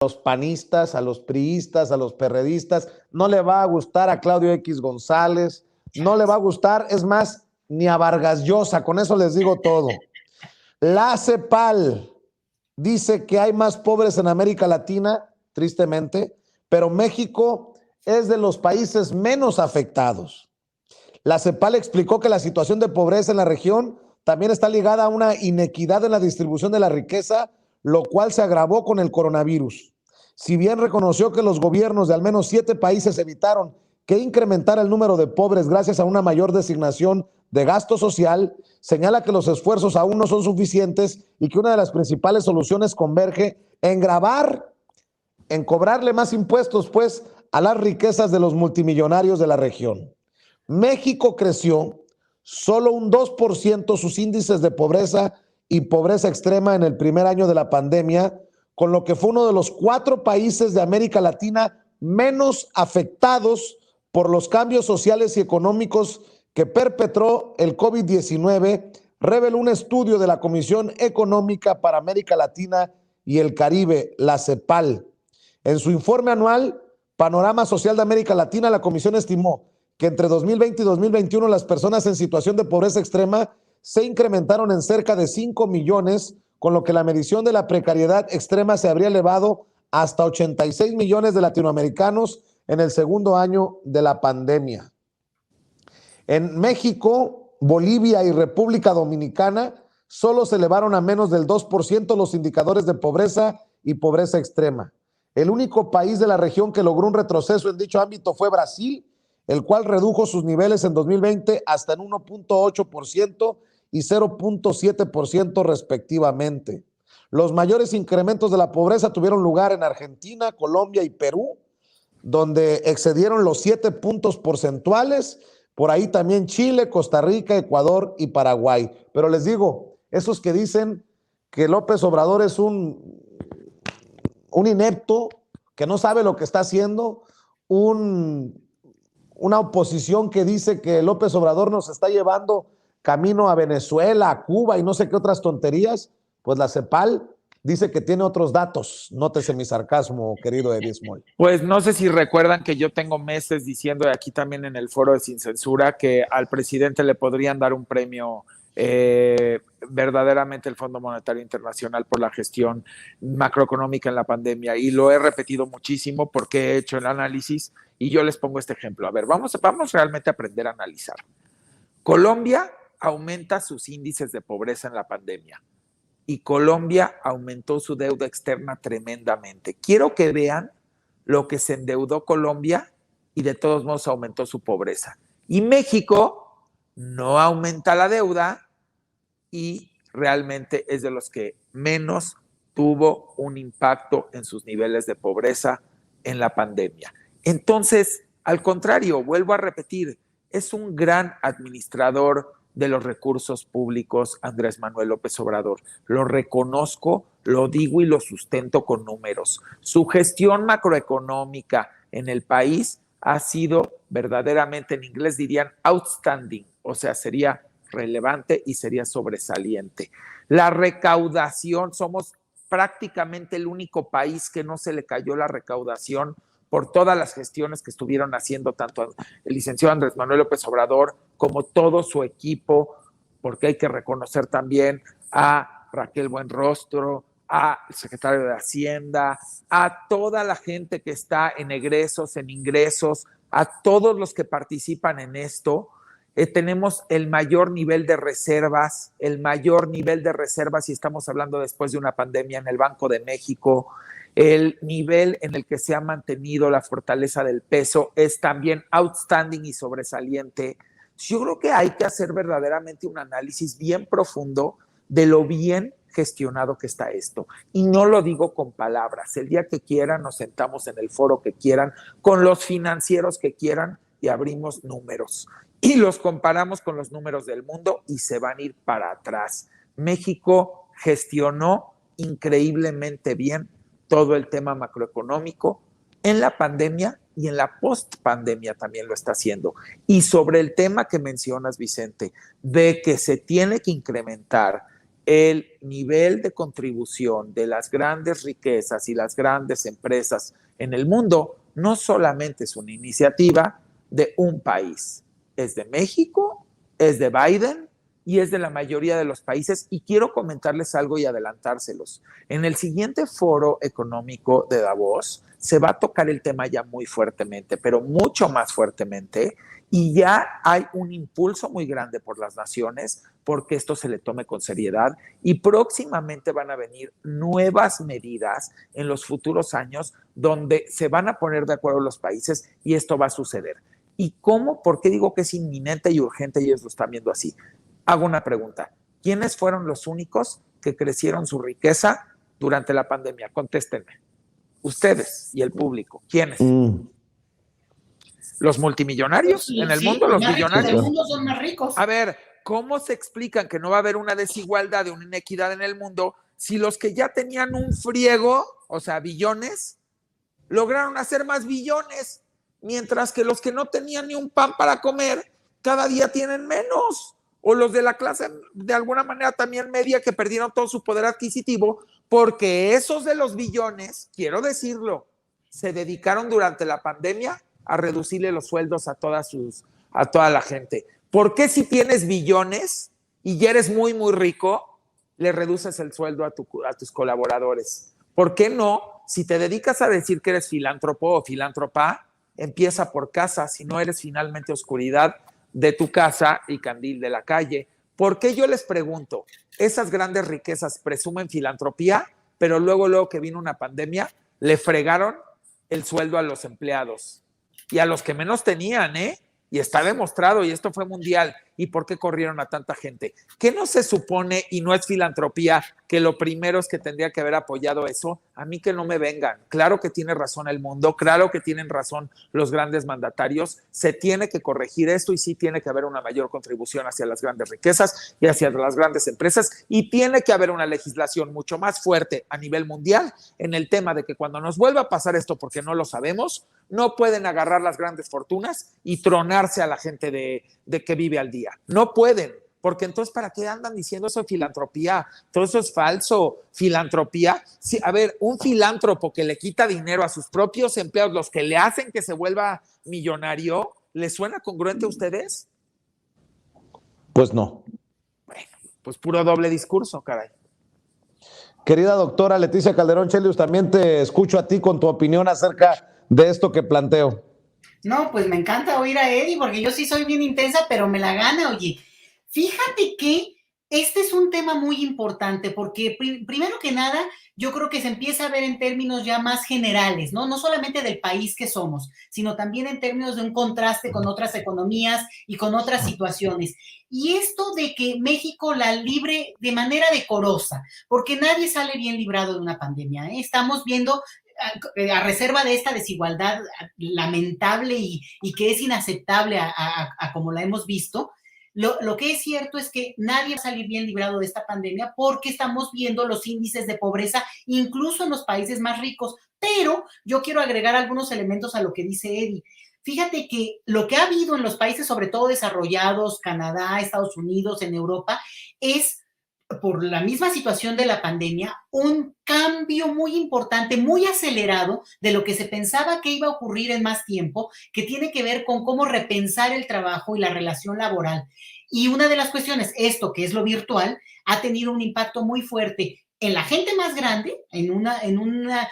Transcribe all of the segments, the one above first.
los panistas, a los priistas, a los perredistas, no le va a gustar a Claudio X González, no le va a gustar, es más, ni a Vargas Llosa, con eso les digo todo. La CEPAL dice que hay más pobres en América Latina, tristemente, pero México es de los países menos afectados. La CEPAL explicó que la situación de pobreza en la región también está ligada a una inequidad en la distribución de la riqueza, lo cual se agravó con el coronavirus. Si bien reconoció que los gobiernos de al menos 7 países evitaron que incrementara el número de pobres gracias a una mayor designación de gasto social, señala que los esfuerzos aún no son suficientes y que una de las principales soluciones converge en en cobrarle más impuestos, pues, a las riquezas de los multimillonarios de la región. México creció solo un 2% sus índices de pobreza y pobreza extrema en el primer año de la pandemia, con lo que fue uno de los 4 países de América Latina menos afectados por los cambios sociales y económicos que perpetró el COVID-19, reveló un estudio de la Comisión Económica para América Latina y el Caribe, la CEPAL. En su informe anual, Panorama Social de América Latina, la Comisión estimó que entre 2020 y 2021 las personas en situación de pobreza extrema se incrementaron en cerca de 5 millones, con lo que la medición de la precariedad extrema se habría elevado hasta 86 millones de latinoamericanos en el segundo año de la pandemia. En México, Bolivia y República Dominicana solo se elevaron a menos del 2% los indicadores de pobreza y pobreza extrema. El único país de la región que logró un retroceso en dicho ámbito fue Brasil, el cual redujo sus niveles en 2020 hasta en 1.8% y 0.7% respectivamente. Los mayores incrementos de la pobreza tuvieron lugar en Argentina, Colombia y Perú, donde excedieron los 7 puntos porcentuales. Por ahí también Chile, Costa Rica, Ecuador y Paraguay. Pero les digo, esos que dicen que López Obrador es un inepto, que no sabe lo que está haciendo, una oposición que dice que López Obrador nos está llevando camino a Venezuela, a Cuba y no sé qué otras tonterías, pues la CEPAL dice que tiene otros datos. Nótese mi sarcasmo, querido Eddie Small. Pues no sé si recuerdan que yo tengo meses diciendo, y aquí también en el foro de Sin Censura, que al presidente le podrían dar un premio verdaderamente el Fondo Monetario Internacional por la gestión macroeconómica en la pandemia. Y lo he repetido muchísimo porque he hecho el análisis y yo les pongo este ejemplo. A ver, vamos realmente a aprender a analizar. Colombia aumenta sus índices de pobreza en la pandemia y Colombia aumentó su deuda externa tremendamente. Quiero que vean lo que se endeudó Colombia y de todos modos aumentó su pobreza. Y México no aumenta la deuda y realmente es de los que menos tuvo un impacto en sus niveles de pobreza en la pandemia. Entonces, al contrario, vuelvo a repetir, es un gran administrador de los recursos públicos Andrés Manuel López Obrador. Lo reconozco, lo digo y lo sustento con números. Su gestión macroeconómica en el país ha sido verdaderamente, en inglés dirían outstanding, o sea, sería relevante y sería sobresaliente. La recaudación, somos prácticamente el único país que no se le cayó la recaudación por todas las gestiones que estuvieron haciendo tanto el licenciado Andrés Manuel López Obrador como todo su equipo, porque hay que reconocer también a Raquel Buenrostro, al secretario de Hacienda, a toda la gente que está en egresos, en ingresos, a todos los que participan en esto. Tenemos el mayor nivel de reservas, y estamos hablando después de una pandemia en el Banco de México. El nivel en el que se ha mantenido la fortaleza del peso es también outstanding y sobresaliente. Yo creo que hay que hacer verdaderamente un análisis bien profundo de lo bien gestionado que está esto. Y no lo digo con palabras. El día que quieran nos sentamos en el foro que quieran, con los financieros que quieran y abrimos números. Y los comparamos con los números del mundo y se van a ir para atrás. México gestionó increíblemente bien todo el tema macroeconómico en la pandemia y en la post-pandemia también lo está haciendo. Y sobre el tema que mencionas, Vicente, de que se tiene que incrementar el nivel de contribución de las grandes riquezas y las grandes empresas en el mundo no solamente es una iniciativa de un país, es de México, es de Biden y es de la mayoría de los países. Y quiero comentarles algo y adelantárselos. En el siguiente foro económico de Davos se va a tocar el tema ya muy fuertemente, pero mucho más fuertemente, y ya hay un impulso muy grande por las naciones porque esto se le tome con seriedad, y próximamente van a venir nuevas medidas en los futuros años donde se van a poner de acuerdo los países y esto va a suceder. ¿Y cómo? ¿Por qué digo que es inminente y urgente y ellos lo están viendo así? Hago una pregunta. ¿Quiénes fueron los únicos que crecieron su riqueza durante la pandemia? Contéstenme. Ustedes y el público. ¿Quiénes? ¿Los multimillonarios Sí, en el sí, mundo? los ¿Los más ricos millonarios? del mundo son más ricos. A ver, ¿cómo se explican que no va a haber una desigualdad, una inequidad en el mundo si los que ya tenían un friego, o sea, billones, lograron hacer más billones, mientras que los que no tenían ni un pan para comer, cada día tienen menos? O los de la clase, de alguna manera también media, que perdieron todo su poder adquisitivo, porque esos de los billones, quiero decirlo, se dedicaron durante la pandemia a reducirle los sueldos a toda la gente. ¿Por qué si tienes billones y ya eres muy, muy rico, le reduces el sueldo a tus colaboradores? ¿Por qué no? Si te dedicas a decir que eres filántropo o filántropa, empieza por casa, si no eres finalmente oscuridad de tu casa y candil de la calle. ¿Por qué yo les pregunto? Esas grandes riquezas presumen filantropía, pero luego que vino una pandemia, le fregaron el sueldo a los empleados y a los que menos tenían, ¿eh? Y está demostrado, y esto fue mundial. ¿Y por qué corrieron a tanta gente? ¿Qué no se supone, y no es filantropía, que lo primero es que tendría que haber apoyado eso? A mí que no me vengan. Claro que tiene razón el mundo, claro que tienen razón los grandes mandatarios. Se tiene que corregir esto y sí tiene que haber una mayor contribución hacia las grandes riquezas y hacia las grandes empresas, y tiene que haber una legislación mucho más fuerte a nivel mundial en el tema de que cuando nos vuelva a pasar esto, porque no lo sabemos, no pueden agarrar las grandes fortunas y tronarse a la gente de que vive al día. No pueden, porque entonces ¿para qué andan diciendo eso de filantropía? Todo eso es falso. Filantropía, sí, a ver, un filántropo que le quita dinero a sus propios empleados, los que le hacen que se vuelva millonario, ¿les suena congruente a ustedes? Pues no. Bueno, pues puro doble discurso, caray. Querida doctora Leticia Calderón Chelius, también te escucho a ti con tu opinión acerca de esto que planteo. No, pues me encanta oír a Eddie, porque yo sí soy bien intensa, pero me la gana, oye. Fíjate que este es un tema muy importante, porque primero que nada, yo creo que se empieza a ver en términos ya más generales, ¿no? No solamente del país que somos, sino también en términos de un contraste con otras economías y con otras situaciones. Y esto de que México la libre de manera decorosa, porque nadie sale bien librado de una pandemia, ¿eh? Estamos viendo a reserva de esta desigualdad lamentable y que es inaceptable a como la hemos visto, lo que es cierto es que nadie va a salir bien librado de esta pandemia porque estamos viendo los índices de pobreza incluso en los países más ricos. Pero yo quiero agregar algunos elementos a lo que dice Eddie. Fíjate que lo que ha habido en los países, sobre todo desarrollados, Canadá, Estados Unidos, en Europa, es por la misma situación de la pandemia, un cambio muy importante, muy acelerado de lo que se pensaba que iba a ocurrir en más tiempo, que tiene que ver con cómo repensar el trabajo y la relación laboral. Y una de las cuestiones, esto que es lo virtual, ha tenido un impacto muy fuerte en la gente más grande, en una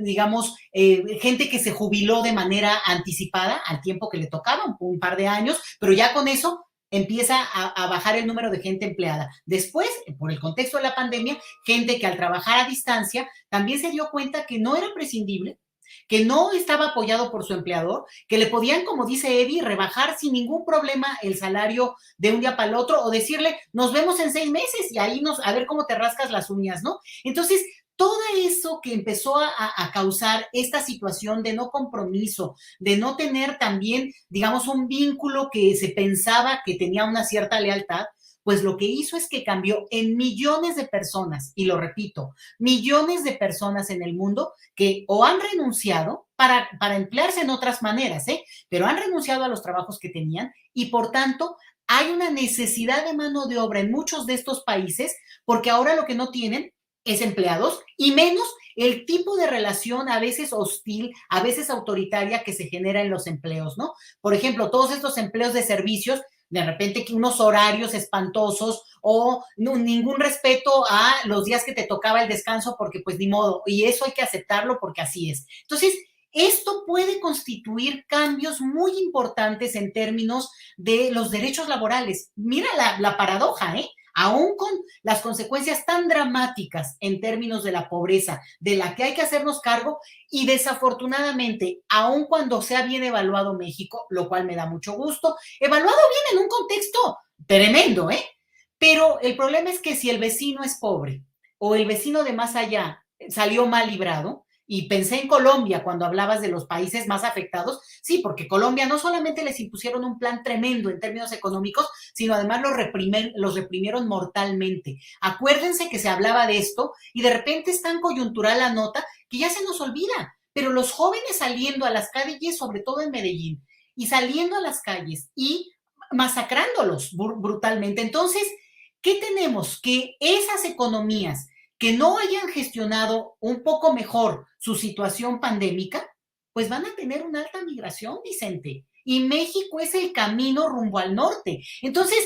digamos, gente que se jubiló de manera anticipada al tiempo que le tocaba, un par de años, pero ya con eso empieza a bajar el número de gente empleada. Después, por el contexto de la pandemia, gente que al trabajar a distancia también se dio cuenta que no era prescindible, que no estaba apoyado por su empleador, que le podían, como dice Eddie, rebajar sin ningún problema el salario de un día para el otro o decirle, nos vemos en 6 meses y ahí a ver cómo te rascas las uñas, ¿no? Entonces, todo eso que empezó a causar esta situación de no compromiso, de no tener también, digamos, un vínculo que se pensaba que tenía una cierta lealtad, pues lo que hizo es que cambió en millones de personas, y lo repito, millones de personas en el mundo que o han renunciado para emplearse en otras maneras, pero han renunciado a los trabajos que tenían y por tanto hay una necesidad de mano de obra en muchos de estos países porque ahora lo que no tienen es empleados y menos el tipo de relación a veces hostil, a veces autoritaria que se genera en los empleos, ¿no? Por ejemplo, todos estos empleos de servicios, de repente que unos horarios espantosos o ningún respeto a los días que te tocaba el descanso porque pues ni modo, y eso hay que aceptarlo porque así es. Entonces, esto puede constituir cambios muy importantes en términos de los derechos laborales. Mira la paradoja, ¿eh? Aún con las consecuencias tan dramáticas en términos de la pobreza, de la que hay que hacernos cargo, y desafortunadamente, aún cuando sea bien evaluado México, lo cual me da mucho gusto, evaluado bien en un contexto tremendo, ¿eh? Pero el problema es que si el vecino es pobre o el vecino de más allá salió mal librado, y pensé en Colombia cuando hablabas de los países más afectados, sí, porque Colombia no solamente les impusieron un plan tremendo en términos económicos, sino además los reprimieron mortalmente. Acuérdense que se hablaba de esto y de repente es tan coyuntural la nota que ya se nos olvida, pero los jóvenes saliendo a las calles, sobre todo en Medellín, y saliendo a las calles y masacrándolos brutalmente. Entonces, ¿qué tenemos? Que esas economías que no hayan gestionado un poco mejor su situación pandémica, pues van a tener una alta migración, Vicente. Y México es el camino rumbo al norte. Entonces,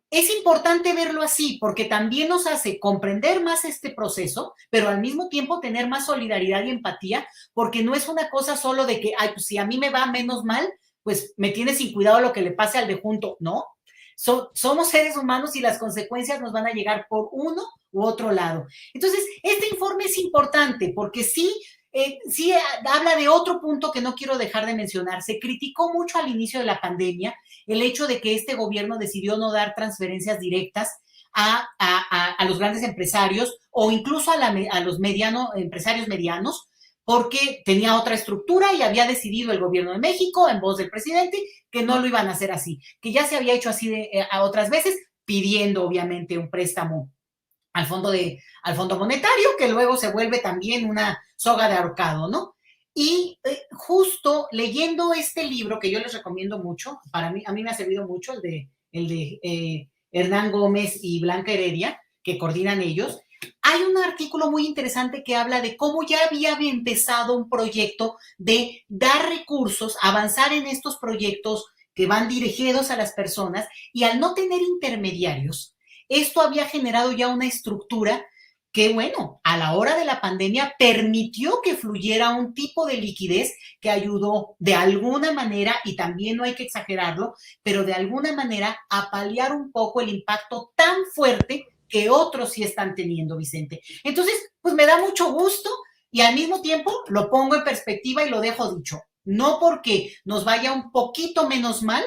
es importante verlo así, porque también nos hace comprender más este proceso, pero al mismo tiempo tener más solidaridad y empatía, porque no es una cosa solo de que, ay, pues si a mí me va menos mal, pues me tiene sin cuidado lo que le pase al de junto. No, somos seres humanos y las consecuencias nos van a llegar por uno u otro lado. Entonces, este informe es importante porque sí habla de otro punto que no quiero dejar de mencionar. Se criticó mucho al inicio de la pandemia el hecho de que este gobierno decidió no dar transferencias directas a los grandes empresarios o incluso a los empresarios medianos, porque tenía otra estructura y había decidido el gobierno de México, en voz del presidente, que no lo iban a hacer así, que ya se había hecho así a otras veces, pidiendo obviamente un préstamo al Fondo Monetario, que luego se vuelve también una soga de ahorcado, ¿no? Y justo leyendo este libro, que yo les recomiendo mucho, a mí me ha servido mucho, el de Hernán Gómez y Blanca Heredia, que coordinan ellos. Hay un artículo muy interesante que habla de cómo ya había empezado un proyecto de dar recursos, avanzar en estos proyectos que van dirigidos a las personas, y al no tener intermediarios, esto había generado ya una estructura que, bueno, a la hora de la pandemia permitió que fluyera un tipo de liquidez que ayudó de alguna manera, y también no hay que exagerarlo, pero de alguna manera a paliar un poco el impacto tan fuerte que otros sí están teniendo, Vicente. Entonces, pues me da mucho gusto y al mismo tiempo lo pongo en perspectiva y lo dejo dicho. No porque nos vaya un poquito menos mal,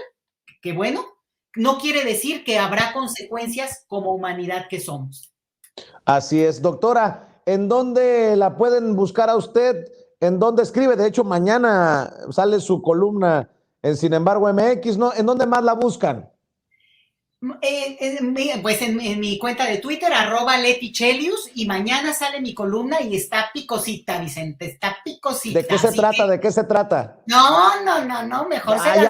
que bueno, no quiere decir que habrá consecuencias como humanidad que somos. Así es, doctora. ¿En dónde la pueden buscar a usted? ¿En dónde escribe? De hecho, mañana sale su columna en Sin embargo MX, ¿no? ¿En dónde más la buscan? Pues en mi cuenta de Twitter, @LetiChelius, y mañana sale mi columna y está picosita, Vicente, está picosita. ¿De qué se trata? ¿De qué se trata? No, mejor se la